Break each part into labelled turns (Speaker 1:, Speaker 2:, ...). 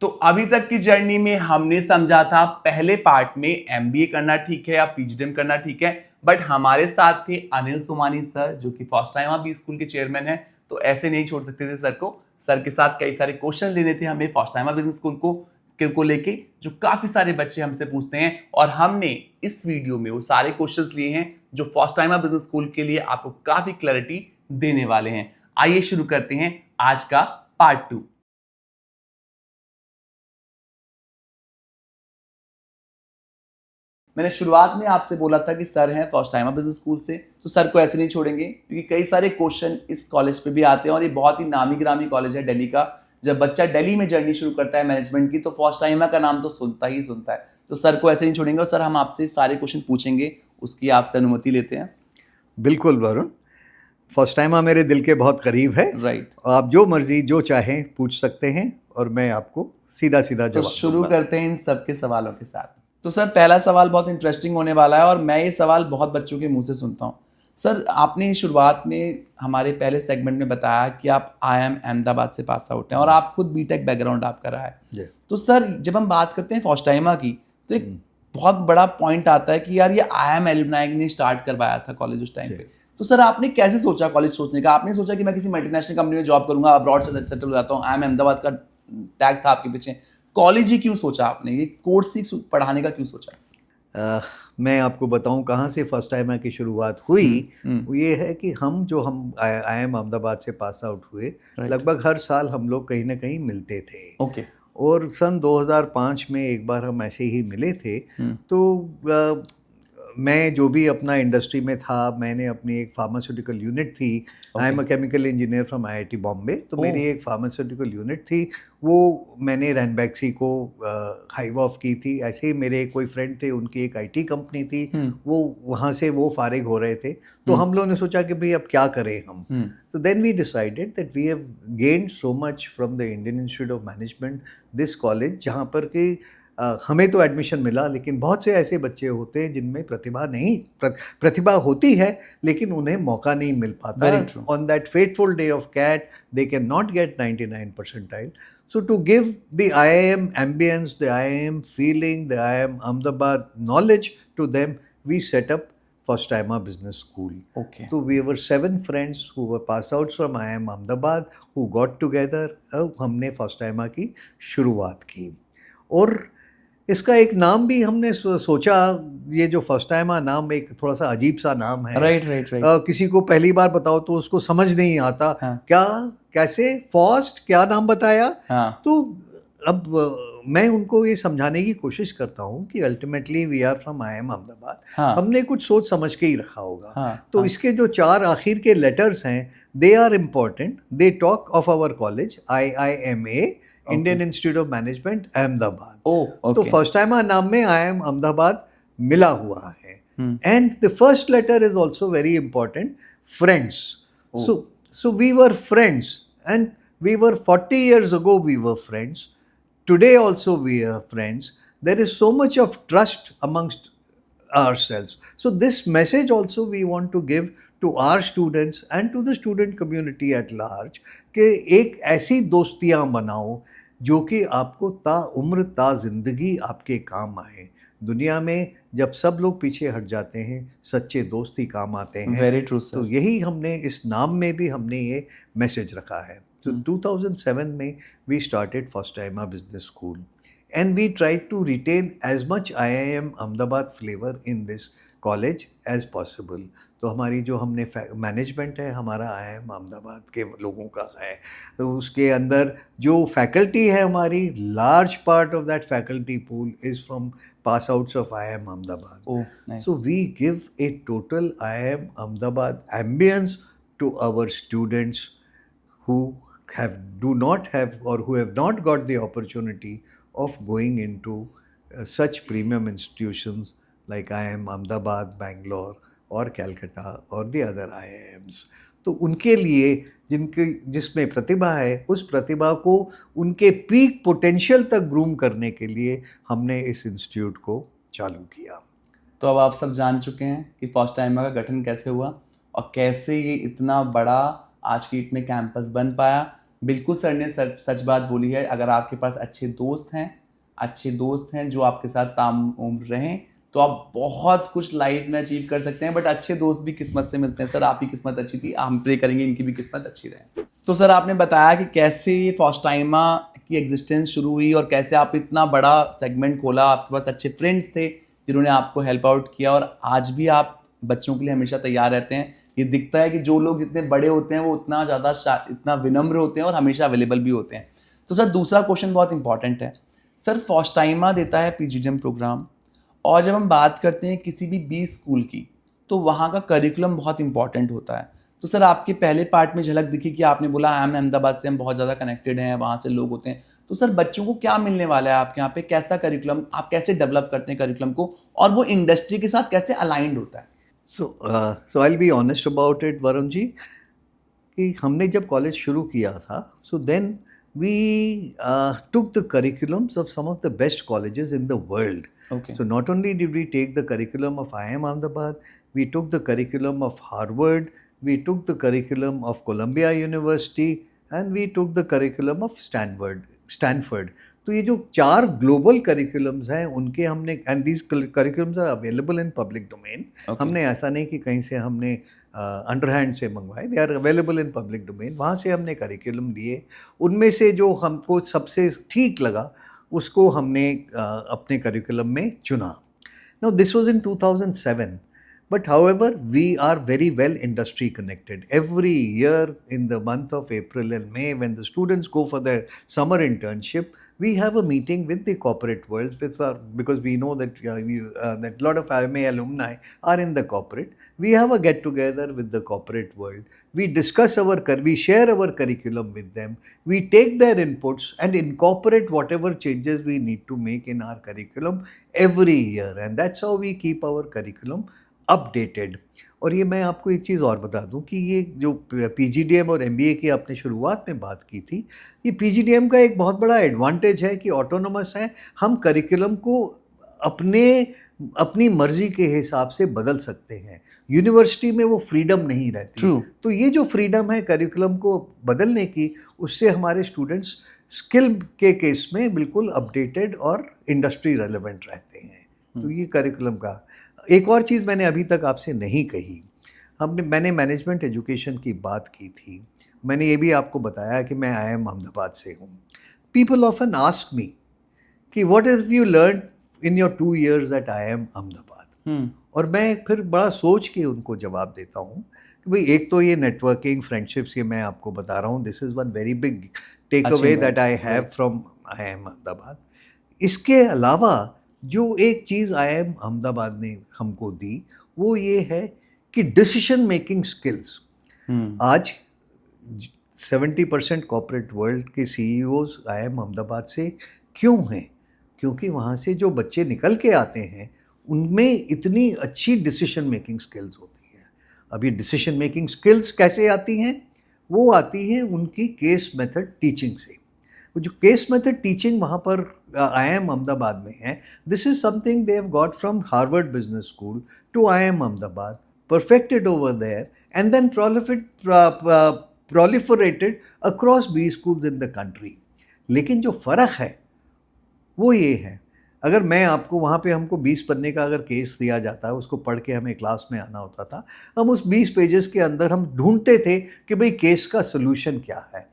Speaker 1: तो अभी तक की जर्नी में हमने समझा था पहले पार्ट में एमबीए करना ठीक है या पीजीडीएम करना ठीक है, बट हमारे साथ थे अनिल सोमानी सर जो कि फर्स्ट टाइम बी स्कूल के चेयरमैन हैं, तो ऐसे नहीं छोड़ सकते थे सर को। सर के साथ कई सारे क्वेश्चन लेने थे हमें फर्स्ट टाइम बिजनेस स्कूल को लेके, जो काफी सारे बच्चे हमसे पूछते हैं, और हमने इस वीडियो में वो सारे क्वेश्चंस लिए हैं जो फर्स्ट टाइम बिजनेस स्कूल के लिए आपको काफी क्लैरिटी देने वाले हैं। आइए शुरू करते हैं आज का पार्ट 2। मैंने शुरुआत में आपसे बोला था कि सर हैं फर्स्ट टाइम बिजनेस स्कूल से, तो सर को ऐसे नहीं छोड़ेंगे क्योंकि कई सारे क्वेश्चन इस कॉलेज पे भी आते हैं और ये बहुत ही नामी गिरामी कॉलेज है दिल्ली का। जब बच्चा दिल्ली में जर्नी शुरू करता है मैनेजमेंट की तो फर्स्ट टाइम का नाम तो सुनता ही सुनता है, तो सर को ऐसे नहीं छोड़ेंगे। और सर हम आपसे सारे क्वेश्चन पूछेंगे, उसकी आपसे अनुमति लेते हैं।
Speaker 2: बिल्कुल वरुण, फर्स्ट टाइम मेरे दिल के बहुत करीब है।
Speaker 1: राइट,
Speaker 2: आप जो मर्जी जो चाहें पूछ सकते हैं और मैं आपको सीधा सीधा
Speaker 1: तो
Speaker 2: जवाब
Speaker 1: शुरू
Speaker 2: दूंगा।
Speaker 1: करते हैं इन सबके सवालों के साथ। तो सर पहला सवाल बहुत इंटरेस्टिंग होने वाला है और मैं ये सवाल बहुत बच्चों के मुंह से सुनता हूँ। सर आपने शुरुआत में हमारे पहले सेगमेंट में बताया कि आप IIM अहमदाबाद से पास आउट हैं और आप खुद बीटेक बैकग्राउंड आपका रहा है। तो सर जब हम बात करते हैं फर्स्ट टाइमा की तो एक बहुत बड़ा पॉइंट आता है कि यार ये IIM एलुमनाई ने स्टार्ट करवाया था कॉलेज उस टाइम पे। तो सर आपने कैसे सोचा कॉलेज सोचने का? आपने सोचा कि मैं किसी मल्टीनेशनल कंपनी में जॉब करूंगा, अब्रॉड से सेटल हो जाता हूँ, IIM अहमदाबाद का टैग था आपके पीछे, कॉलेज ही क्यों सोचा आपने, ये कोर्स ही पढ़ाने का क्यों सोचा?
Speaker 2: मैं आपको बताऊं कहाँ से फर्स्ट टाइम की शुरुआत हुई। वो ये है कि हम IIM अहमदाबाद से पास आउट हुए, लगभग हर साल हम लोग कहीं ना कहीं मिलते थे।
Speaker 1: ओके,
Speaker 2: और सन 2005 में एक बार हम ऐसे ही मिले थे। तो मैं जो भी अपना इंडस्ट्री में था, मैंने अपनी एक फार्मास्यूटिकल यूनिट थी। I am a chemical engineer from IIT Bombay, तो मेरी एक फार्मास्यूटिकल यूनिट थी, वो मैंने रैनबैक्सी को हाइव ऑफ की थी। ऐसे ही मेरे कोई फ्रेंड थे, उनकी एक IT कंपनी थी, वो वहाँ से वो फारिग हो रहे थे। तो हम लोगों ने सोचा कि भाई अब क्या करें हम। So then we decided that we have gained so much from the Indian Institute of Management, this college, जहाँ पर कि हमें तो एडमिशन मिला, लेकिन बहुत से ऐसे बच्चे होते हैं जिनमें प्रतिभा होती है लेकिन उन्हें मौका नहीं मिल पाता। On that fateful day of CAT they can not get 99 percentile. So to give the IIM ambience, the IIM feeling, the IIM Ahmedabad knowledge to them, we set up First Timer Business School.
Speaker 1: Okay.
Speaker 2: So we were 7 friends who were pass outs from IIM Ahmedabad who got together और हमने First Timer की शुरुआत की। और इसका एक नाम भी हमने सोचा, ये जो फर्स्ट टाइम नाम एक थोड़ा सा अजीब सा नाम है।
Speaker 1: राइट।
Speaker 2: किसी को पहली बार बताओ तो उसको समझ नहीं आता। क्या कैसे फर्स्ट क्या नाम बताया। तो अब मैं उनको ये समझाने की कोशिश करता हूँ कि ultimately we are from IIM Ahmedabad, हमने कुछ सोच समझ के ही रखा होगा। तो इसके जो 4 आखिर के लेटर्स हैं, they are important, they talk of our college IIMA, Indian Institute of Management Ahmedabad. तो फर्स्ट टाइम नाम में IIM अहमदाबाद मिला हुआ है। And the first letter is also very important, friends. So we were friends, and we were 40 years ago we were friends. Today also we are friends. There is so much of trust amongst ourselves. So this message also we want to give to our students and to the student community at large कि एक ऐसी दोस्तियाँ बनाओ जो कि आपको ताउम्र ता जिंदगी आपके काम आए। दुनिया में जब सब लोग पीछे हट जाते हैं, सच्चे दोस्त ही काम आते हैं।
Speaker 1: Very true sir.
Speaker 2: तो यही हमने इस नाम में भी हमने ये मैसेज रखा है। तो 2007 में we started First Timer Business School and we tried to retain as much IIM Ahmedabad flavor in this college as possible. तो हमारी जो हमने मैनेजमेंट है हमारा IIM अहमदाबाद के लोगों का है। तो उसके अंदर जो फैकल्टी है हमारी, large part of that faculty pool is from pass outs of IIM Ahmedabad. So we give a total IIM Ahmedabad ambience to our students who do not have or who have not got the opportunity of going into such premium institutions like IIM Ahmedabad, Bangalore और कैलकाटा और the other IIMs। तो उनके लिए जिसमें प्रतिभा है, उस प्रतिभा को उनके पीक पोटेंशियल तक ग्रूम करने के लिए हमने इस इंस्टीट्यूट को चालू किया।
Speaker 1: तो अब आप सब जान चुके हैं कि फर्स्ट टाइमर का गठन कैसे हुआ और कैसे ये इतना बड़ा आज की डेट में कैंपस बन पाया। बिल्कुल सर ने सच बात बोली है। अगर आपके पास अच्छे दोस्त हैं जो आपके साथ ताम उम्र रहें, तो आप बहुत कुछ लाइफ में अचीव कर सकते हैं। बट अच्छे दोस्त भी किस्मत से मिलते हैं। सर आपकी किस्मत अच्छी थी, हम प्रे करेंगे इनकी भी किस्मत अच्छी रहे। तो सर आपने बताया कि कैसे ये फॉस्टाइमा की एग्जिस्टेंस शुरू हुई और कैसे आप इतना बड़ा सेगमेंट खोला, आपके पास अच्छे फ्रेंड्स थे जिन्होंने आपको हेल्प आउट किया, और आज भी आप बच्चों के लिए हमेशा तैयार रहते हैं। ये दिखता है कि जो लोग इतने बड़े होते हैं वो इतना विनम्र होते हैं और हमेशा अवेलेबल भी होते हैं। तो सर दूसरा क्वेश्चन बहुत इंपॉर्टेंट है। सर फॉस्टाइमा देता है पीजीडीएम प्रोग्राम, और जब हम बात करते हैं किसी भी बी स्कूल की, तो वहाँ का करिकुलम बहुत इंपॉर्टेंट होता है। तो सर आपके पहले पार्ट में झलक दिखी कि आपने बोला आई एम अहमदाबाद से हम बहुत ज़्यादा कनेक्टेड हैं, वहाँ से लोग होते हैं। तो सर बच्चों को क्या मिलने वाला है आपके यहाँ पे, कैसा करिकुलम, आप कैसे डेवलप करते हैं करिकुलम को, और वो इंडस्ट्री के साथ कैसे अलाइंड होता है?
Speaker 2: So I will be honest about it Varun ji, कि हमने जब कॉलेज शुरू किया था, so then we took the curriculums of some of the best colleges in the world.
Speaker 1: Okay.
Speaker 2: So not only did we take the curriculum of IIM Ahmedabad, we took the curriculum of Harvard, we took the curriculum of Columbia University, and we took the curriculum of Stanford. तो ये जो 4 global curriculums हैं उनके हमने, and these curriculums are available in public domain. हमने ऐसा नहीं कि कहीं से हमने अंडरहैंड से मंगवाए, they are available in public domain. वहाँ से हमने करिकुलम लिए, उनमें से जो हमको सबसे ठीक लगा उसको हमने अपने करिकुलम में चुना. Now this was in 2007. But however, we are very well industry connected. Every year in the month of April and May, when the students go for their summer internship, we have a meeting with the corporate world, because we know that that a lot of IMA alumni are in the corporate. We have a get together with the corporate world. We we share our curriculum with them. We take their inputs and incorporate whatever changes we need to make in our curriculum every year, and that's how we keep our curriculum updated. और ये मैं आपको एक चीज़ और बता दूं कि ये जो पीजीडीएम और एमबीए की आपने शुरुआत में बात की थी, ये पीजीडीएम का एक बहुत बड़ा एडवांटेज है कि ऑटोनोमस है. हम करिकुलम को अपनी मर्जी के हिसाब से बदल सकते हैं. यूनिवर्सिटी में वो फ्रीडम नहीं रहती.
Speaker 1: True.
Speaker 2: तो ये जो फ्रीडम है करिकुलम को बदलने की, उससे हमारे स्टूडेंट्स स्किल के केस में बिल्कुल अपडेटेड और इंडस्ट्री रेलेवेंट रहते हैं. तो ये करिकुलम का. एक और चीज़ मैंने अभी तक आपसे नहीं कही, मैंने मैनेजमेंट एजुकेशन की बात की थी. मैंने ये भी आपको बताया कि मैं IIM अहमदाबाद से हूँ. पीपल ऑफन आस्क मी कि what have you learn in your 2 years at IIM Ahmedabad. और मैं फिर बड़ा सोच के उनको जवाब देता हूँ कि भाई, एक तो ये नेटवर्किंग, फ्रेंडशिप्स, ये मैं आपको बता रहा हूँ, this is one very big tech away that I have from IIM Ahmedabad. इसके अलावा जो एक चीज़ IIM अहमदाबाद ने हमको दी, वो ये है कि डिसीजन मेकिंग स्किल्स. आज 70% कॉर्पोरेट वर्ल्ड के CEOs IIM अहमदाबाद से क्यों हैं? क्योंकि वहाँ से जो बच्चे निकल के आते हैं उनमें इतनी अच्छी डिसीजन मेकिंग स्किल्स होती हैं. अब ये डिसीजन मेकिंग स्किल्स कैसे आती हैं? वो आती है उनकी केस मेथड टीचिंग से. जो केस मेथड टीचिंग वहाँ पर IIM अहमदाबाद में है, this is something they have got from Harvard Business School to IIM Ahmedabad, perfected over there, and then proliferated across B schools in the country. लेकिन जो फ़र्क है वो ये है, अगर मैं आपको वहाँ पे हमको 20 पन्ने का अगर केस दिया जाता है, उसको पढ़ के हमें क्लास में आना होता था. हम उस 20 पेजेस के अंदर हम ढूंढते थे कि भाई केस का सोल्यूशन क्या है,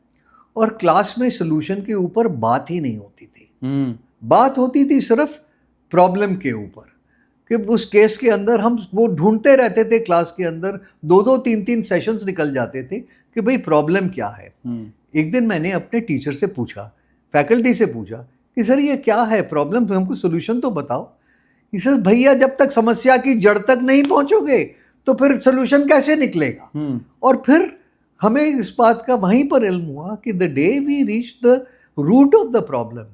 Speaker 2: और क्लास में सोल्यूशन के ऊपर बात ही नहीं होती थी. बात होती थी सिर्फ प्रॉब्लम के ऊपर, कि उस केस के अंदर हम वो ढूंढते रहते थे. क्लास के अंदर 2-2, 3-3 सेशंस निकल जाते थे कि भाई प्रॉब्लम क्या है. एक दिन मैंने अपने टीचर से पूछा, फैकल्टी से पूछा कि सर ये क्या है प्रॉब्लम, हमको सोल्यूशन तो बताओ. सर भैया, जब तक समस्या की जड़ तक नहीं पहुंचोगे तो फिर सोल्यूशन कैसे निकलेगा. और फिर हमें इस बात का वहीं पर इल्म हुआ कि the day we reach the root of the problem,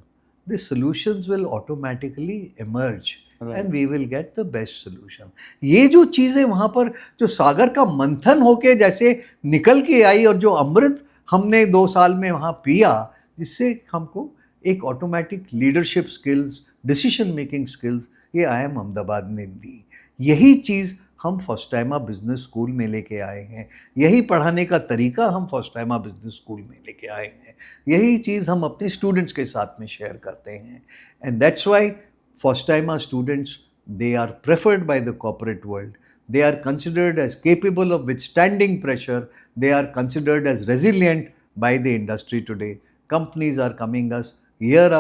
Speaker 2: the solutions will automatically emerge and we will get the best solution. ये जो चीज़ें वहाँ पर जो सागर का मंथन होके जैसे निकल के आई, और जो अमृत हमने 2 साल में वहाँ पिया, जिससे हमको एक automatic leadership skills, decision making skills ये IIM अहमदाबाद ने दी. यही चीज़ हम फर्स्ट टाइमा बिजनेस स्कूल में लेके आए हैं, यही पढ़ाने का तरीका हम फर्स्ट टाइमा बिजनेस स्कूल में लेके आए हैं, यही चीज़ हम अपने स्टूडेंट्स के साथ में शेयर करते हैं। एंड दैट्स वाई फर्स्ट टाइमा students, they are preferred by the corporate world. They are considered as capable of withstanding pressure. They are considered as resilient by the industry today. Companies are coming year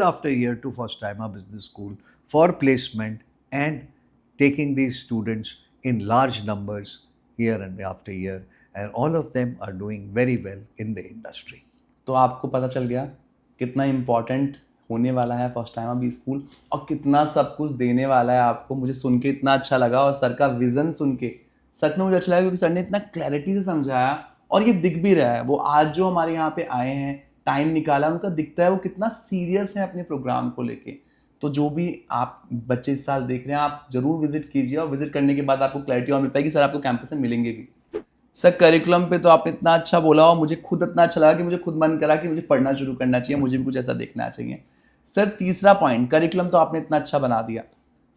Speaker 2: after year to First Timer Business School for placement and taking these students in large numbers year and after year. And all of them are doing very well in the industry.
Speaker 1: तो आपको पता चल गया कितना important होने वाला है first time अभी स्कूल और कितना सब कुछ देने वाला है आपको। मुझे सुन के इतना अच्छा लगा और सर का विजन सुन के सच में मुझे अच्छा लगा, क्योंकि सर ने इतना क्लैरिटी से समझाया और ये दिख भी रहा है। वो आज जो हमारे यहाँ पे आए हैं, टाइम निकाला, उनका दिखता है वो कितना सीरियस है अपने प्रोग्राम को लेके। तो जो भी आप बच्चे इस साल देख रहे हैं, आप जरूर विजिट कीजिए और विजिट करने के बाद आपको क्लैरिटी और मिल पाएगी। सर आपको कैंपस में मिलेंगे भी। सर करिकुलम पे तो आपने इतना अच्छा बोला और मुझे खुद इतना अच्छा लगा कि मुझे खुद मन करा कि मुझे पढ़ना शुरू करना चाहिए, मुझे भी कुछ ऐसा देखना चाहिए। सर तीसरा पॉइंट, करिकुलम तो आपने इतना अच्छा बना दिया,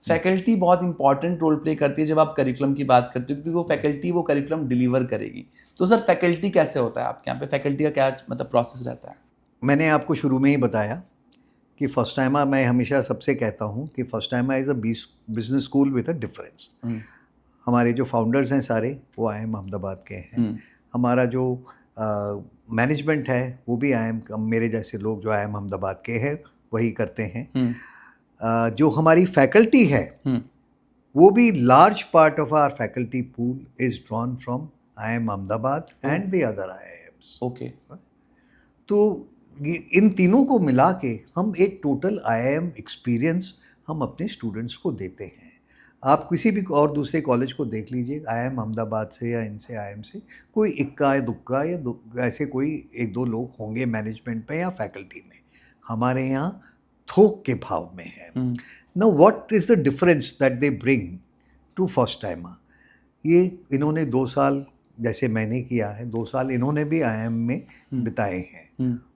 Speaker 1: फैकल्टी बहुत इंपॉर्टेंट रोल प्ले करती है जब आप करिकुलम की बात करते हो, क्योंकि वो फैकल्टी वो करिकुलम डिलीवर करेगी। तो सर फैकल्टी कैसे होता है आपके यहाँ पे, फैकल्टी का क्या मतलब प्रोसेस रहता है?
Speaker 2: मैंने आपको शुरू में ही बताया कि फर्स्ट टाइमा, मैं हमेशा सबसे कहता हूँ कि फर्स्ट टाइमा is a business school with a difference. हमारे जो फाउंडर्स हैं सारे वो IIM अहमदाबाद के हैं। हमारा जो मैनेजमेंट है वो भी IIM, मेरे जैसे लोग जो IIM अहमदाबाद के हैं वही करते हैं। जो हमारी फैकल्टी है वो भी large part of our faculty pool is drawn from IIM Ahmedabad and the other IIMs।
Speaker 1: Okay,
Speaker 2: तो इन तीनों को मिला के हम एक टोटल IIM एक्सपीरियंस हम अपने स्टूडेंट्स को देते हैं। आप किसी भी और दूसरे कॉलेज को देख लीजिए, IIM अहमदाबाद से या इनसे IIM से कोई इक्का या दुक्का या ऐसे कोई एक दो लोग होंगे मैनेजमेंट में या फैकल्टी में। हमारे यहाँ थोक के भाव में है। Now what is the difference that they bring to first timer? ये इन्होंने 2 साल, जैसे मैंने किया है, 2 साल इन्होंने भी IIM में बिताए हैं।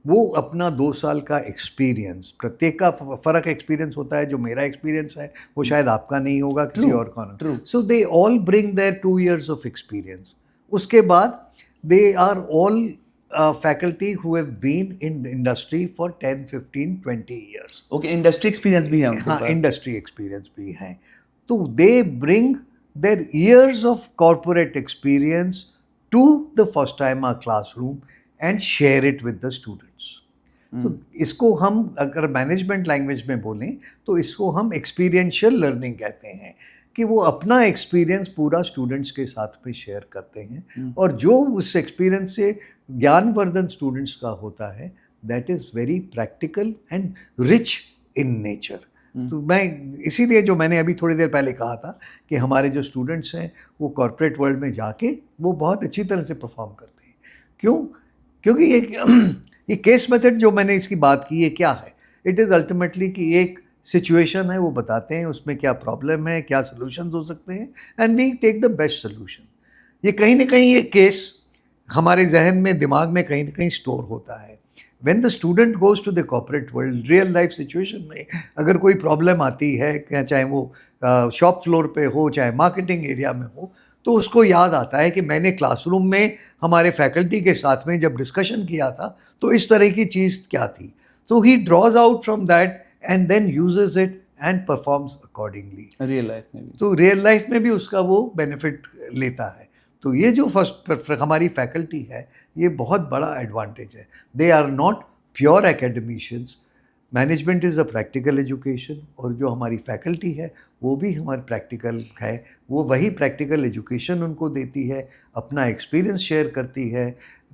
Speaker 2: वो अपना 2 साल का एक्सपीरियंस, प्रत्येक का फ़र्क एक्सपीरियंस होता है। जो मेरा एक्सपीरियंस है वो शायद आपका नहीं होगा, किसी और का। So they all bring their 2 years of experience. उसके बाद they are all faculty who have been in industry for 10, 15, 20 years।
Speaker 1: Okay, industry experience भी है उनके
Speaker 2: हाँ,
Speaker 1: पास।
Speaker 2: इंडस्ट्री एक्सपीरियंस भी है। तो they bring their years of corporate experience to the first timer classroom and share it with the students. तो इसको हम अगर मैनेजमेंट लैंग्वेज में बोलें तो इसको हम एक्सपीरियंशियल लर्निंग कहते हैं, कि वो अपना एक्सपीरियंस पूरा स्टूडेंट्स के साथ में शेयर करते हैं और जो उस एक्सपीरियंस से ज्ञानवर्धन स्टूडेंट्स का होता है that is very practical and rich in nature. तो मैं इसीलिए, जो मैंने अभी थोड़ी देर पहले कहा था कि हमारे जो स्टूडेंट्स हैं वो कॉर्पोरेट वर्ल्ड में जाके वो बहुत अच्छी तरह से परफॉर्म करते हैं। क्यों? क्योंकि ये केस मेथड जो मैंने इसकी बात की है क्या है, इट इज़ अल्टीमेटली कि एक सिचुएशन है, वो बताते हैं उसमें क्या प्रॉब्लम है, क्या सॉल्यूशंस हो सकते हैं, and we take the best solution. ये कहीं ना कहीं ये केस हमारे जहन में, दिमाग में कहीं ना कहीं स्टोर होता है। When the student goes to the corporate world, real life situation में अगर कोई प्रॉब्लम आती है, चाहे वो शॉप फ्लोर पे हो, चाहे मार्केटिंग एरिया में हो, तो उसको याद आता है कि मैंने क्लासरूम में हमारे फैकल्टी के साथ में जब डिस्कशन किया था तो इस तरह की चीज़ क्या थी। तो he draws out from that and then uses it and performs accordingly real life में भी। तो रियल लाइफ में भी उसका वो बेनिफिट लेता है। तो ये जो फर्स्ट हमारी फैकल्टी है, ये बहुत बड़ा एडवांटेज है। They are not pure academicians, management is a practical education, और जो हमारी फैकल्टी है वो भी हमारी प्रैक्टिकल है। वो वही प्रैक्टिकल एजुकेशन उनको देती है, अपना एक्सपीरियंस शेयर करती है,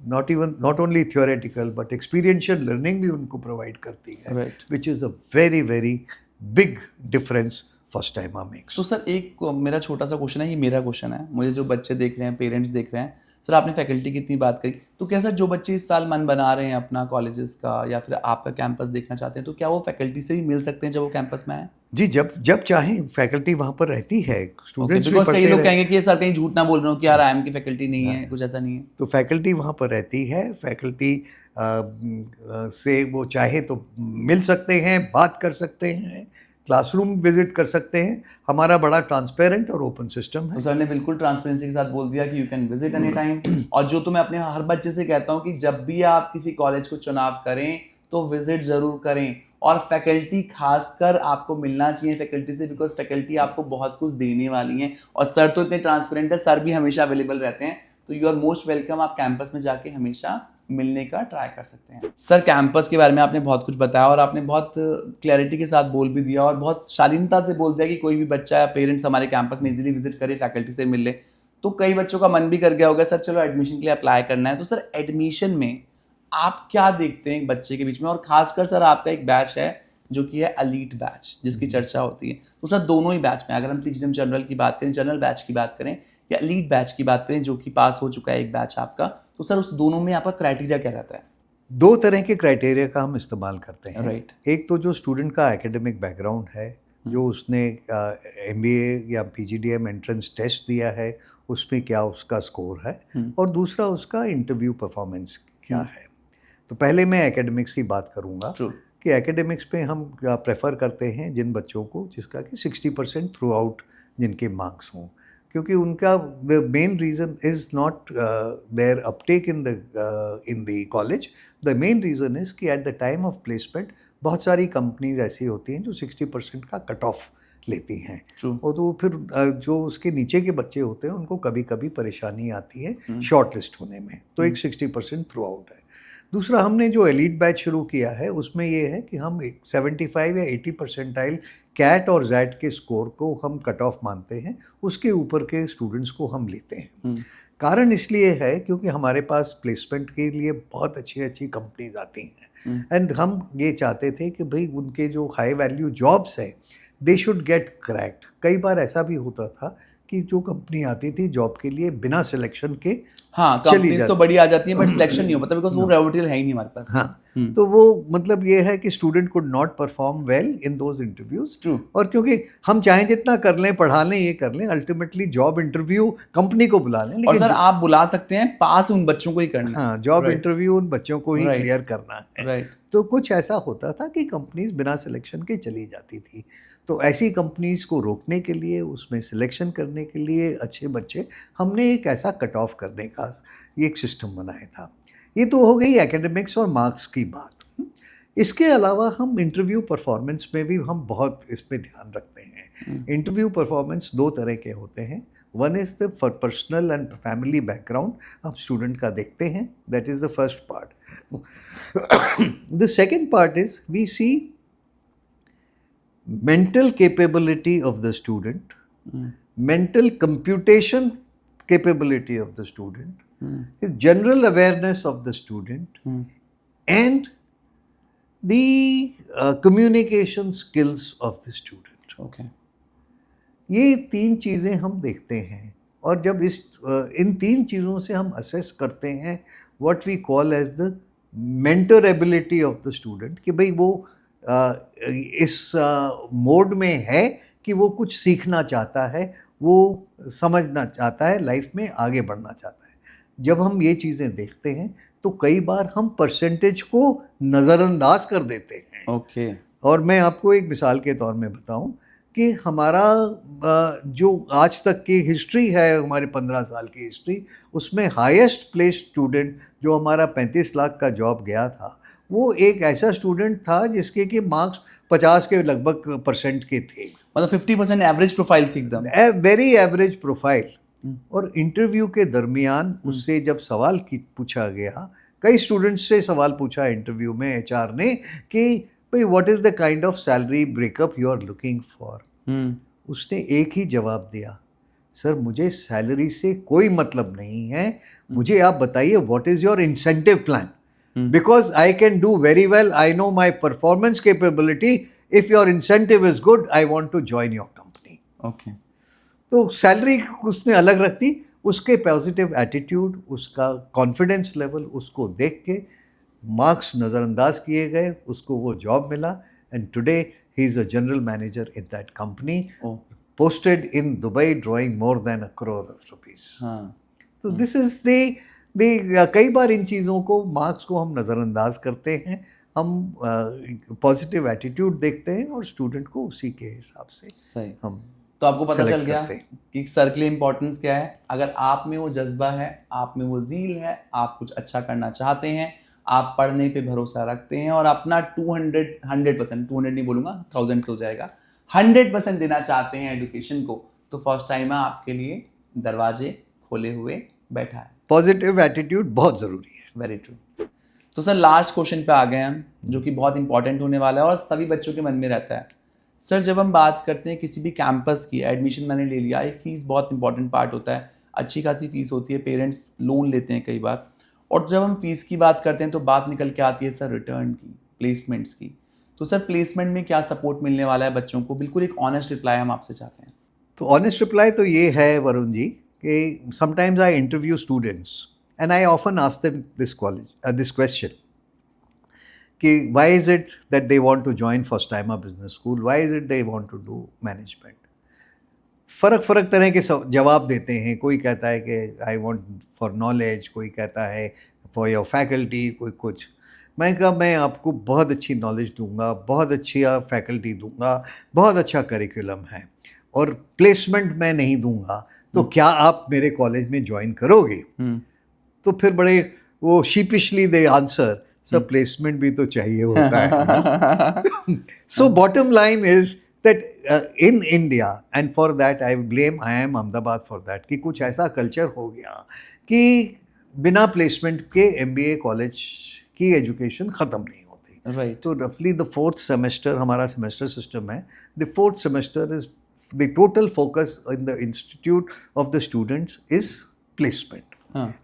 Speaker 2: not only theoretical but experiential learning भी उनको प्रोवाइड करती है, which is a very very big difference first time makes.
Speaker 1: तो सर एक मेरा छोटा सा क्वेश्चन है, ये मेरा क्वेश्चन है, मुझे जो बच्चे देख रहे हैं, पेरेंट्स देख रहे हैं, सर आपने फैकल्टी की इतनी बात करी, तो क्या सर जो बच्चे इस साल मन बना रहे हैं अपना कॉलेजेस का या फिर आपका कैंपस देखना चाहते हैं, तो क्या वो फैकल्टी से भी मिल सकते हैं जब वो कैंपस में आए?
Speaker 2: जी, जब चाहें, फैकल्टी वहाँ पर रहती है, स्टूडेंट्स
Speaker 1: बिकॉज़ कई लोग कहेंगे कि ये सर कहीं झूठ ना बोल रहे हो कि यार IIM की फैकल्टी नहीं है, कुछ ऐसा नहीं है।
Speaker 2: तो फैकल्टी वहाँ पर रहती है, फैकल्टी से वो चाहे तो मिल सकते हैं, बात कर सकते हैं, क्लासरूम विजिट कर सकते हैं। हमारा बड़ा ट्रांसपेरेंट और ओपन सिस्टम है।
Speaker 1: तो सर ने बिल्कुल ट्रांसपेरेंसी के साथ बोल दिया कि you can visit any time. और जो तो मैं अपने हर बच्चे से कहता हूँ कि जब भी आप किसी कॉलेज को चुनाव करें तो विजिट जरूर करें, और फैकल्टी खासकर आपको मिलना चाहिए फैकल्टी से, बिकॉज फैकल्टी आपको बहुत कुछ देने वाली है। और सर तो इतने ट्रांसपेरेंट है, सर भी हमेशा अवेलेबल रहते हैं, तो यू आर मोस्ट वेलकम। आप कैंपस में जाके हमेशा मिलने का ट्राई कर सकते हैं। सर कैंपस के बारे में आपने बहुत कुछ बताया और आपने बहुत क्लैरिटी के साथ बोल भी दिया और बहुत शालीनता से बोल दिया कि कोई भी बच्चा या पेरेंट्स हमारे कैंपस में इजीली विजिट करे, फैकल्टी से मिल ले। तो कई बच्चों का मन भी कर गया होगा सर चलो एडमिशन के लिए अप्लाई करना है। तो सर एडमिशन में आप क्या देखते हैं बच्चे के बीच में, और खासकर सर आपका एक बैच है जो कि है एलीट बैच जिसकी चर्चा होती है, तो सर दोनों ही बैच में अगर हम पीजीडीएम जनरल की बात करें, जनरल बैच की बात करें या एलीट बैच की बात करें जो कि पास हो चुका है एक बैच आपका, तो सर उस दोनों में आपका क्राइटेरिया क्या रहता है?
Speaker 2: दो तरह के क्राइटेरिया का हम इस्तेमाल करते हैं।
Speaker 1: राइट।
Speaker 2: एक तो जो स्टूडेंट का एकेडमिक बैकग्राउंड है, जो उसने एमबीए या पीजीडीएम एंट्रेंस टेस्ट दिया है उसमें क्या उसका स्कोर है, और दूसरा उसका इंटरव्यू परफॉर्मेंस क्या है। तो पहले मैं एकेडमिक्स की बात करूँगा कि एकेडमिक्स पे हम प्रेफर करते हैं जिन बच्चों को जिसका कि 60% थ्रू आउट जिनके मार्क्स हों, क्योंकि उनका the main reason is not their uptake in the college. The main reason is कि at the time of placement बहुत सारी कंपनीज ऐसी होती हैं जो 60% का कट ऑफ लेती हैं। और तो फिर जो उसके नीचे के बच्चे होते हैं उनको कभी कभी परेशानी आती है शॉर्ट लिस्ट होने में। तो एक 60% थ्रू आउट है। दूसरा, हमने जो एलीट बैच शुरू किया है उसमें ये है कि हम 75 या 80 परसेंटाइल कैट और जैट के स्कोर को हम कट ऑफ मानते हैं, उसके ऊपर के स्टूडेंट्स को हम लेते हैं। कारण इसलिए है क्योंकि हमारे पास प्लेसमेंट के लिए बहुत अच्छी अच्छी कंपनीज आती हैं, एंड हम ये चाहते थे कि भाई उनके जो हाई वैल्यू जॉब्स हैं दे शुड गेट क्रैक्ड। कई बार ऐसा भी होता था कि जो कंपनी आती थी जॉब के लिए बिना सिलेक्शन के,
Speaker 1: हाँ कंपनीज तो बड़ी आ जाती है बट सिलेक्शन नहीं हो पाता बिकॉज वो रॉ मटेरियल है ही नहीं हमारे पास।
Speaker 2: हाँ, तो वो मतलब ये है कि student could not perform well in those interviews.
Speaker 1: True.
Speaker 2: और क्योंकि हम चाहे जितना कर लें, पढ़ा लें, ये कर लें, अल्टीमेटली जॉब इंटरव्यू कंपनी को बुला लें,
Speaker 1: और सर आप बुला सकते हैं, पास उन बच्चों को ही करना है।
Speaker 2: हाँ, जॉब इंटरव्यू उन बच्चों को ही क्लियर करना है।
Speaker 1: राइट।
Speaker 2: तो कुछ ऐसा होता था कि कंपनीज बिना सिलेक्शन के चली जाती थी। तो ऐसी कंपनीज को रोकने के लिए, उसमें सिलेक्शन करने के लिए अच्छे बच्चे, हमने एक ऐसा कट ऑफ करने का एक सिस्टम बनाया था। ये तो हो गई एकेडमिक्स और मार्क्स की बात। इसके अलावा हम इंटरव्यू परफॉर्मेंस में भी हम बहुत इस पे ध्यान रखते हैं। इंटरव्यू परफॉर्मेंस दो तरह के होते हैं। One is the personal and family background हम स्टूडेंट का देखते हैं, that is the first part. The second part is we see mental capability of the student, mental computation capability of the student, the general awareness of the student, and the communication skills of the student.
Speaker 1: Okay.
Speaker 2: ये तीन चीज़ें हम देखते हैं, और जब इन तीन चीज़ों से हम असेस करते हैं what we call as the mentorability of the student, कि भाई वो इस मोड में है कि वो कुछ सीखना चाहता है, वो समझना चाहता है, लाइफ में आगे बढ़ना चाहता है। जब हम ये चीज़ें देखते हैं तो कई बार हम परसेंटेज को नज़रअंदाज कर देते हैं।
Speaker 1: ओके।
Speaker 2: और मैं आपको एक मिसाल के तौर में बताऊं कि हमारा जो आज तक की हिस्ट्री है, हमारे 15 साल की हिस्ट्री, उसमें हाईएस्ट प्लेस स्टूडेंट जो हमारा 35 लाख का जॉब गया था, वो एक ऐसा स्टूडेंट था जिसके कि मार्क्स 50 के लगभग परसेंट के थे।
Speaker 1: मतलब 50% एवरेज प्रोफाइल थी एकदम,
Speaker 2: वेरी एवरेज प्रोफाइल। और इंटरव्यू के दरमियान उससे जब सवाल पूछा गया, कई स्टूडेंट्स से सवाल पूछा इंटरव्यू में एचआर ने कि भाई what is the kind of salary breakup you are looking for. उसने एक ही जवाब दिया, सर मुझे सैलरी से कोई मतलब नहीं है, मुझे आप बताइए what is your incentive plan, because I can do very well, I know my performance capability, if your incentive is good, I want to join your company.
Speaker 1: Okay.
Speaker 2: तो सैलरी उसने अलग रख दी, उसके पॉजिटिव एटीट्यूड, उसका confidence level, उसको देख के marks नज़रअंदाज किए गए, उसको वो जॉब मिला, and today he is a general manager in that company, posted in Dubai, drawing more than ₹1 crore. तो दिस इज़ कई बार इन चीज़ों को, मार्क्स को हम नज़रअंदाज करते हैं, हम पॉजिटिव एटीट्यूड देखते हैं और स्टूडेंट को उसी के हिसाब से
Speaker 1: सही
Speaker 2: हम
Speaker 1: तो आपको पता चल
Speaker 2: select
Speaker 1: गया
Speaker 2: करते हैं।
Speaker 1: कि सर के लिए इम्पोर्टेंस क्या है। अगर आप में वो जज्बा है, आप में वो ज़ील है, आप कुछ अच्छा करना चाहते हैं, आप पढ़ने पे भरोसा रखते हैं और अपना 100% 200 नहीं बोलूँगा, 1000 से हो जाएगा, 100% देना चाहते हैं एजुकेशन को, तो फर्स्ट टाइम आपके लिए दरवाजे खोले हुए बैठा है।
Speaker 2: पॉजिटिव एटीट्यूड बहुत ज़रूरी है।
Speaker 1: Very true. तो सर लास्ट क्वेश्चन पे आ गए हम, जो कि बहुत इंपॉर्टेंट होने वाला है और सभी बच्चों के मन में रहता है। सर जब हम बात करते हैं किसी भी कैंपस की, एडमिशन मैंने ले लिया, एक फ़ीस बहुत इंपॉर्टेंट पार्ट होता है, अच्छी खासी फीस होती है, पेरेंट्स लोन लेते हैं कई बार, और जब हम फीस की बात करते हैं तो बात निकल के आती है सर रिटर्न की, प्लेसमेंट्स की। तो सर प्लेसमेंट में क्या सपोर्ट मिलने वाला है बच्चों को, बिल्कुल एक ऑनेस्ट रिप्लाई हम आपसे चाहते हैं।
Speaker 2: तो ऑनेस्ट रिप्लाई तो ये है वरुण जी कि sometimes I interview students and I often ask them this question कि why is it that they want to join first time business school, why is it they want to do management. फ़र्क तरह के जवाब देते हैं। कोई कहता है कि आई वांट फॉर नॉलेज, कोई कहता है फॉर योर फैकल्टी, कोई कुछ। मैं कहा मैं आपको बहुत अच्छी नॉलेज दूंगा, बहुत अच्छी फैकल्टी दूंगा, बहुत अच्छा करिकुलम है और प्लेसमेंट मैं नहीं दूंगा, तो क्या आप मेरे कॉलेज में ज्वाइन करोगे? तो फिर बड़े वो शीपिशली दे आंसर, सर प्लेसमेंट भी तो चाहिए होता है ना। So bottom line is that in India, and for that I blame IIM Ahmedabad for that, कि कुछ ऐसा कल्चर हो गया कि बिना प्लेसमेंट के MBA कॉलेज की एजुकेशन ख़त्म नहीं होती।
Speaker 1: राइट।
Speaker 2: तो रफली द 4th सेमेस्टर, हमारा सेमेस्टर सिस्टम है, the 4th semester is the total focus in the institute of the students is placement.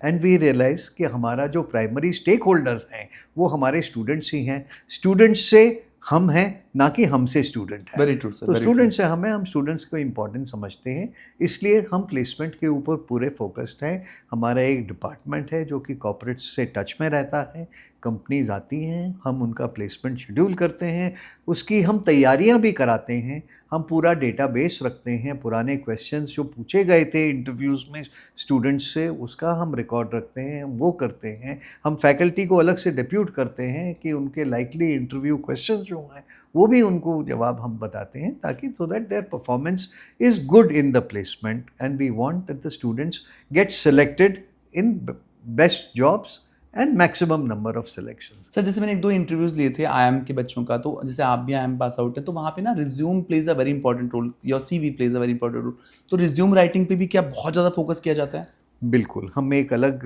Speaker 2: And we realise कि हमारा जो प्राइमरी स्टेक होल्डर्स हैं वो हमारे स्टूडेंट्स ही हैं। स्टूडेंट्स से हम हैं, ना कि हमसे स्टूडेंट है।
Speaker 1: Very true sir.
Speaker 2: तो स्टूडेंट्स से हम स्टूडेंट्स को इम्पोर्टेंट समझते हैं, इसलिए हम प्लेसमेंट के ऊपर पूरे फोकस्ड हैं। हमारा एक डिपार्टमेंट है जो कि कॉर्पोरेट से टच में रहता है, कंपनीज आती हैं, हम उनका प्लेसमेंट शेड्यूल करते हैं, उसकी हम तैयारियां भी कराते हैं, हम पूरा डेटाबेस रखते हैं, पुराने क्वेश्चंस जो पूछे गए थे इंटरव्यूज़ में स्टूडेंट्स से उसका हम रिकॉर्ड रखते हैं, वो करते हैं। हम फैकल्टी को अलग से डिप्यूट करते हैं कि उनके लाइकली इंटरव्यू क्वेश्चन जो हैं वो भी उनको जवाब हम बताते हैं, ताकि so that their performance is good in the placement and we want that the students get selected in best jobs and maximum number of selection.
Speaker 1: Sir जैसे मैंने 1-2 इंटरव्यूज़ लिए थे IIM के बच्चों का, तो जैसे आप भी IIM पास आउट है, तो वहाँ पे ना resume plays a very important role, your CV plays a very important role. तो रिज्यूम राइटिंग पे भी क्या बहुत ज़्यादा फोकस किया जाता है?
Speaker 2: बिल्कुल, हम एक अलग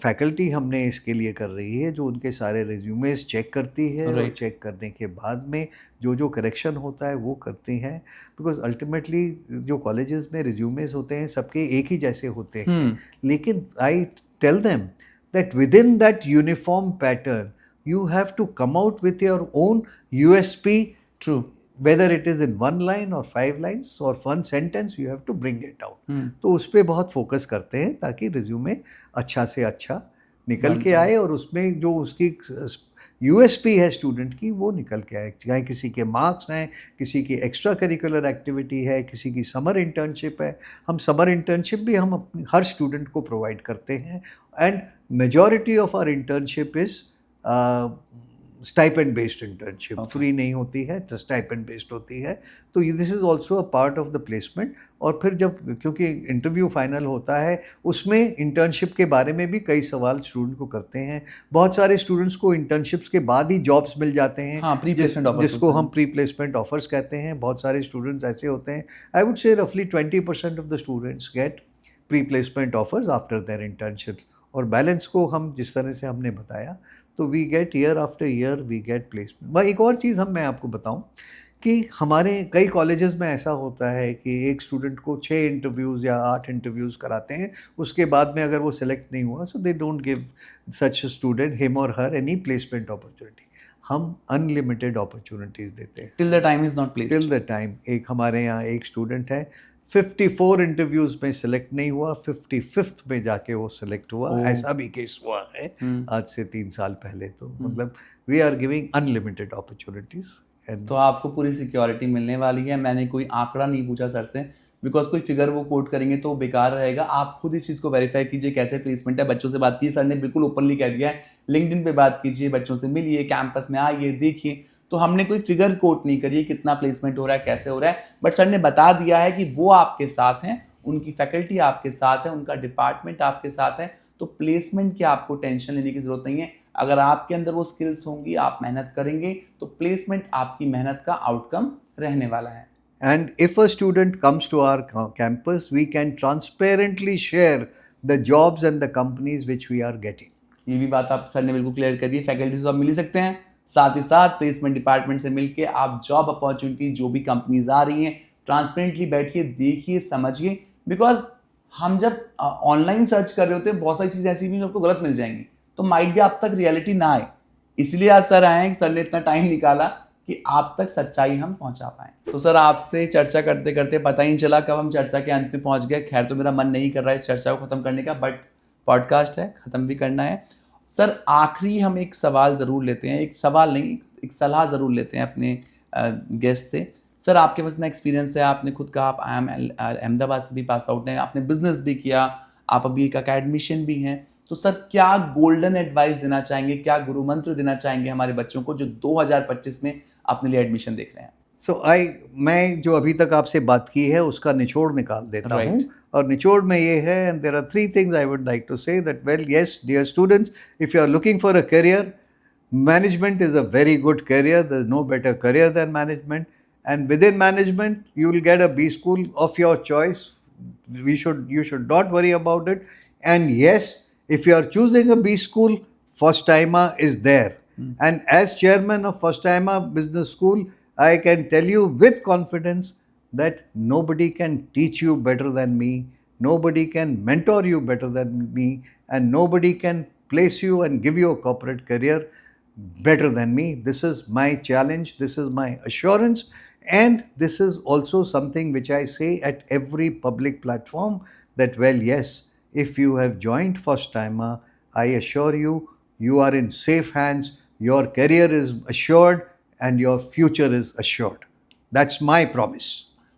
Speaker 2: फैकल्टी हमने इसके लिए कर रही है जो उनके सारे रिज्यूमेस चेक करती है और चेक करने के बाद में जो करेक्शन होता है वो करती हैं। बिकॉज अल्टीमेटली जो कॉलेजेस में रिज्यूमेस होते हैं सबके एक ही जैसे होते हैं, लेकिन I tell them that within that uniform pattern you have to come out with your own USP.
Speaker 1: True.
Speaker 2: Whether it is in 1 line or 5 lines or 1 sentence, you have to bring it out. तो उस पर बहुत focus करते हैं ताकि resume अच्छा से अच्छा निकल के आए और उसमें जो उसकी USP है स्टूडेंट की वो निकल के आए। चाहे किसी के मार्क्स हैं, किसी की एक्स्ट्रा करिकुलर एक्टिविटी है, किसी की समर इंटर्नशिप है। हम समर इंटर्नशिप भी हम अपनी हर स्टूडेंट को प्रोवाइड करते हैं and majority of our internship is stipend based internship. Free नहीं होती है, तो स्टाइपेंड बेस्ड होती है। तो this is also a part of the placement. और फिर जब क्योंकि इंटरव्यू फाइनल होता है उसमें इंटर्नशिप के बारे में भी कई सवाल स्टूडेंट को करते हैं। बहुत सारे स्टूडेंट्स को इंटर्नशिप्स के बाद ही जॉब्स मिल जाते हैं।
Speaker 1: हाँ,
Speaker 2: जिसको हम प्री प्लेसमेंट ऑफर्स कहते हैं। बहुत सारे स्टूडेंट्स ऐसे होते हैं, आई वुड से रफली 20% of the students get pre placement offers after their internships, और बैलेंस को हम जिस तरह से हमने बताया तो we get year after year we get placement. वह एक और चीज़ मैं आपको बताऊं कि हमारे कई कॉलेजेस में ऐसा होता है कि एक स्टूडेंट को 6 इंटरव्यूज़ या 8 इंटरव्यूज़ कराते हैं, उसके बाद में अगर वो सिलेक्ट नहीं हुआ, so they don't give such student him or her any placement opportunity. हम अनलिमिटेड अपॉर्चुनिटीज़ देते हैं
Speaker 1: till the time is not placed.
Speaker 2: Till the time. एक हमारे यहाँ एक स्टूडेंट है 54 इंटरव्यूज़ में सिलेक्ट नहीं हुआ, 55th में जाके वो सिलेक्ट हुआ। ऐसा भी केस हुआ है आज से 3 साल पहले। तो मतलब we are giving unlimited opportunities.
Speaker 1: तो आपको पूरी सिक्योरिटी मिलने वाली है। मैंने कोई आंकड़ा नहीं पूछा सर से, बिकॉज कोई फिगर वो कोट करेंगे तो बेकार रहेगा। आप खुद इस चीज़ को वेरीफाई कीजिए कैसे प्लेसमेंट है। बच्चों से बात कीजिए, सर ने बिल्कुल ओपनली कह दिया है, लिंक्डइन पे बात कीजिए, बच्चों से मिलिए, कैंपस में आइए, देखिए। तो हमने कोई फिगर कोट नहीं करी कितना प्लेसमेंट हो रहा है, कैसे हो रहा है, बट सर ने बता दिया है कि वो आपके साथ हैं, उनकी फैकल्टी आपके साथ है, उनका डिपार्टमेंट आपके साथ है। तो प्लेसमेंट की आपको टेंशन लेने की जरूरत नहीं है। अगर आपके अंदर वो स्किल्स होंगी, आप मेहनत करेंगे, तो प्लेसमेंट आपकी मेहनत का आउटकम रहने वाला है।
Speaker 2: And if a student comes to our campus, we can transparently share the jobs and the companies which we are getting.
Speaker 1: ये भी बात आप सर ने बिल्कुल क्लियर कर दी। फैकल्टी से आप मिल ही सकते हैं, साथ ही साथ प्लेसमेंट डिपार्टमेंट से मिलके आप जॉब अपॉर्चुनिटी जो भी कंपनीज आ रही हैं, ट्रांसपेरेंटली बैठिए, देखिए, समझिए। बिकॉज हम जब ऑनलाइन सर्च कर रहे होते हैं, बहुत सारी चीज़ें ऐसी भी जो आपको गलत मिल जाएंगी, तो माइट भी आप तक रियलिटी ना आए। इसलिए आज सर आए हैं, सर ने इतना टाइम निकाला कि आप तक सच्चाई हम पहुंचा पाए। तो सर आपसे चर्चा करते करते पता ही नहीं चला कब हम चर्चा के अंत में पहुंच गए। खैर, तो मेरा मन नहीं कर रहा है इस चर्चा को खत्म करने का, बट पॉडकास्ट है, खत्म भी करना है। सर आखिरी हम एक सवाल ज़रूर लेते हैं, एक सवाल नहीं, एक सलाह ज़रूर लेते हैं अपने गेस्ट से। सर आपके पास इतना एक्सपीरियंस है, आपने खुद कहा आप IIM अहमदाबाद से भी पास आउट हैं, आपने बिजनेस भी किया, आप अभी एक अकेडमिशियन भी हैं। तो सर क्या गोल्डन एडवाइस देना चाहेंगे, क्या गुरु मंत्र देना चाहेंगे हमारे बच्चों को जो 2025 में अपने लिए एडमिशन देख रहे हैं?
Speaker 2: मैं जो अभी तक आपसे बात की है उसका निचोड़ निकाल देता हूँ, और निचोड़ में ये है, and there are 3 things I would like to say that, well, yes dear students, if you are looking for a career, management is a very good career. There's no better career than management, and within management you will get a B school of your choice. You should not worry about it. And yes, if you are choosing a B school, First Timer is there. And as chairman of First Timer Business School, I can tell you with confidence that nobody can teach you better than me, nobody can mentor you better than me, and nobody can place you and give you a corporate career better than me. This is my challenge, this is my assurance, and this is also something which I say at every public platform that, well, yes, if you have joined First Timer, I assure you, you are in safe hands, your career is assured and your future is assured. That's my promise.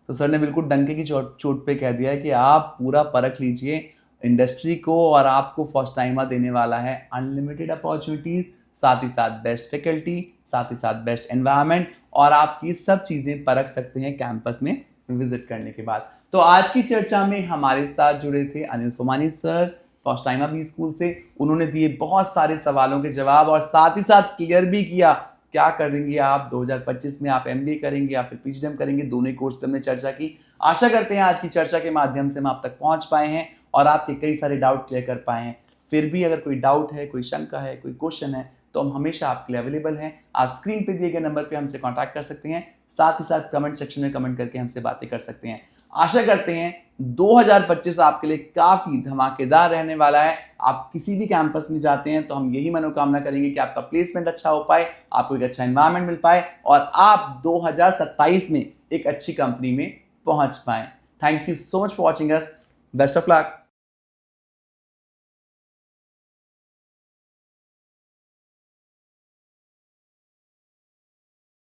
Speaker 1: तो sir ने बिल्कुल डंके की चोट पे कह दिया है कि आप पूरा परख लीजिए इंडस्ट्री को, और आपको फर्स्ट टाइमर देने वाला है अनलिमिटेड अपॉर्चुनिटीज, साथ ही साथ बेस्ट फैकल्टी, साथ ही साथ बेस्ट एनवायरनमेंट, और आप ये सब चीज़ें परख सकते हैं कैंपस में विजिट करने के बाद। तो आज की चर्चा में हमारे साथ जुड़े थे Anil Somani sir, first timer B school से। उन्होंने दिए बहुत सारे सवालों के जवाब, और साथ ही साथ क्लियर भी किया क्या करेंगे आप 2025 में, आप MBA करेंगे या फिर PhD करेंगे, दोनों ही कोर्स पर हमने चर्चा की। आशा करते हैं आज की चर्चा के माध्यम से हम आप तक पहुंच पाए हैं और आपके कई सारे डाउट क्लियर कर पाए हैं। फिर भी अगर कोई डाउट है, कोई शंका है, कोई क्वेश्चन है, तो हम हमेशा आपके लिए अवेलेबल हैं। आप स्क्रीन पे दिए गए नंबर पे हमसे कांटेक्ट कर सकते हैं, साथ ही साथ कमेंट सेक्शन में कमेंट करके हमसे बातें कर सकते हैं। आशा करते हैं 2025 आपके लिए काफी धमाकेदार रहने वाला है। आप किसी भी कैंपस में जाते हैं तो हम यही मनोकामना करेंगे कि आपका प्लेसमेंट अच्छा हो पाए, आपको एक अच्छा एनवायरनमेंट मिल पाए, और आप 2027 में एक अच्छी कंपनी में पहुंच पाए। Thank you so much for watching us. Best of luck.